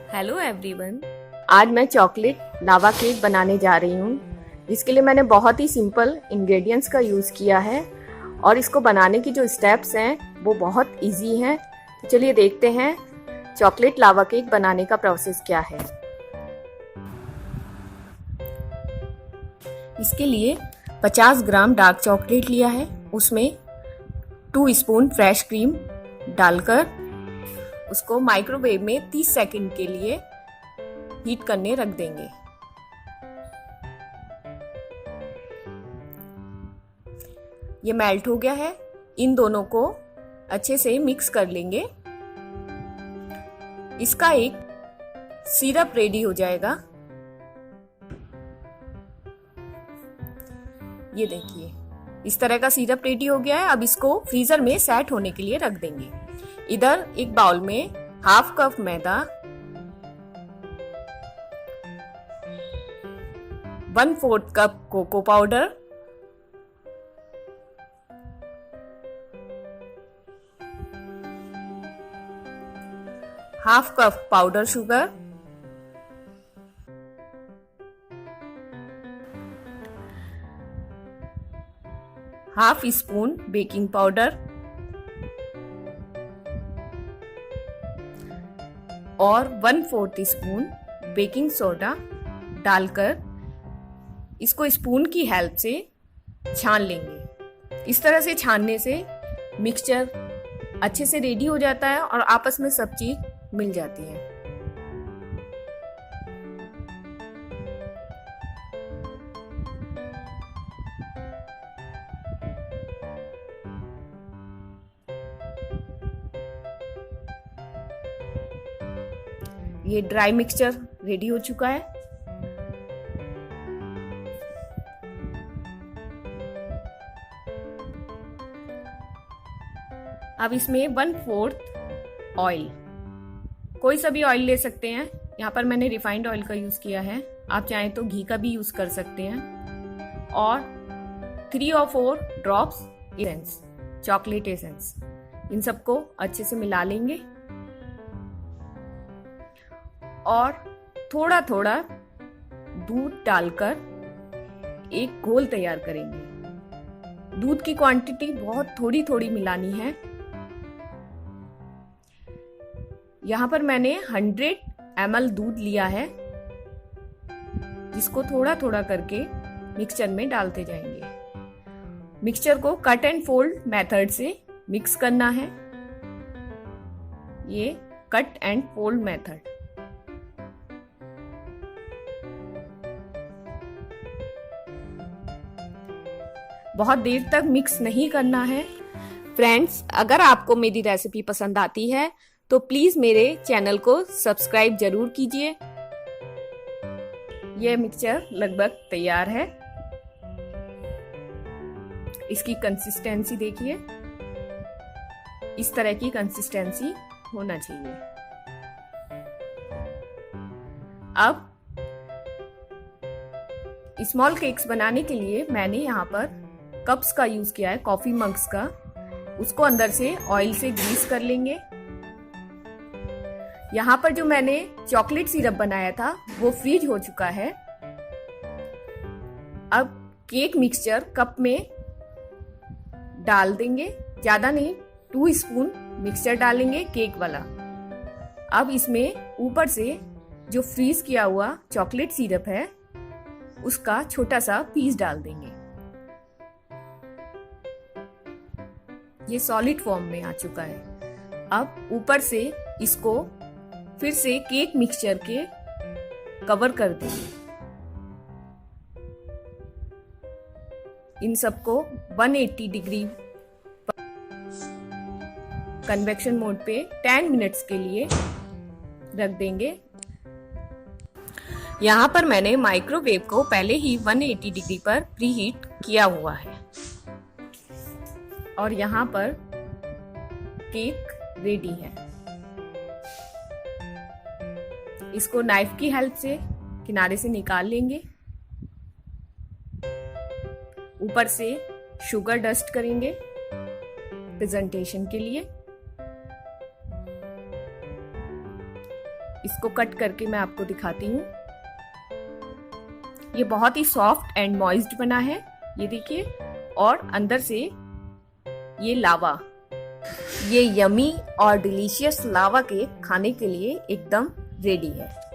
Hello everyone. आज मैं chocolate लावा cake बनाने जा रही हूँ, जिसके लिए मैंने बहुत ही सिंपल इंग्रेडिएंट्स का यूज़ किया है और इसको बनाने की जो स्टेप्स हैं वो बहुत इजी हैं। तो चलिए देखते हैं चॉकलेट लावा केक बनाने का प्रोसेस क्या है। इसके लिए 50 ग्राम डार्क चॉकलेट लिया है, उसमें 2 स्पून फ्रेश क्रीम डालकर उसको माइक्रोवेव में 30 सेकंड के लिए हीट करने रख देंगे। ये मेल्ट हो गया है, इन दोनों को अच्छे से मिक्स कर लेंगे। इसका एक सिरप रेडी हो जाएगा। ये देखिए, इस तरह का सिरप रेडी हो गया है। अब इसको फ्रीजर में सेट होने के लिए रख देंगे। इधर एक बाउल में हाफ कप मैदा, 1/4 cup cocoa powder, half cup powder sugar, half spoon baking powder और 1/4 टीस्पून बेकिंग सोडा डालकर इसको स्पून की हेल्प से छान लेंगे। इस तरह से छानने से मिक्सचर अच्छे से रेडी हो जाता है और आपस में सब चीज मिल जाती है। ये ड्राई मिक्सचर रेडी हो चुका है। अब इसमें 1/4 ऑयल, कोई सा भी ऑयल ले सकते हैं। यहाँ पर मैंने रिफाइंड ऑयल का यूज किया है, आप चाहें तो घी का भी यूज कर सकते हैं। और 3 और 4 ड्रॉप्स एसेंस, चॉकलेट एसेंस, इन सबको अच्छे से मिला लेंगे और थोड़ा थोड़ा दूध डालकर एक घोल तैयार करेंगे। दूध की क्वांटिटी बहुत थोड़ी थोड़ी मिलानी है। यहाँ पर मैंने 100 ml दूध लिया है, जिसको थोड़ा थोड़ा करके मिक्सचर में डालते जाएंगे। मिक्सचर को कट एंड फोल्ड मेथड से मिक्स करना है। ये कट एंड फोल्ड मेथड। बहुत देर तक मिक्स नहीं करना है। फ्रेंड्स, अगर आपको मेरी रेसिपी पसंद आती है तो प्लीज मेरे चैनल को सब्सक्राइब जरूर कीजिए। यह मिक्सचर लगभग तैयार है। इसकी कंसिस्टेंसी देखिए, इस तरह की कंसिस्टेंसी होना चाहिए। अब स्मॉल केक्स बनाने के लिए मैंने यहाँ पर कप्स का यूज किया है, कॉफी मग्स का। उसको अंदर से ऑयल से ग्रीस कर लेंगे। यहाँ पर जो मैंने चॉकलेट सिरप बनाया था वो फ्रीज हो चुका है। अब केक मिक्सचर कप में डाल देंगे, ज्यादा नहीं, 2 स्पून मिक्सचर डालेंगे केक वाला। अब इसमें ऊपर से जो फ्रीज किया हुआ चॉकलेट सिरप है उसका छोटा सा पीस डाल देंगे। ये सॉलिड फॉर्म में आ चुका है। अब ऊपर से इसको फिर से केक मिक्सचर के कवर कर देंगे। इन सबको 180 डिग्री कन्वेक्शन मोड पे 10 मिनट्स के लिए रख देंगे। यहाँ पर मैंने माइक्रोवेव को पहले ही 180 डिग्री पर प्रीहीट किया हुआ है और यहाँ पर केक रेडी है। इसको नाइफ की हेल्प से किनारे से निकाल लेंगे। ऊपर से शुगर डस्ट करेंगे प्रेजेंटेशन के लिए। इसको कट करके मैं आपको दिखाती हूँ। ये बहुत ही सॉफ्ट एंड मॉइस्ड बना है, ये देखिए, और अंदर से ये लावा, ये यमी और डिलीशियस लावा केक खाने के लिए एकदम रेडी है।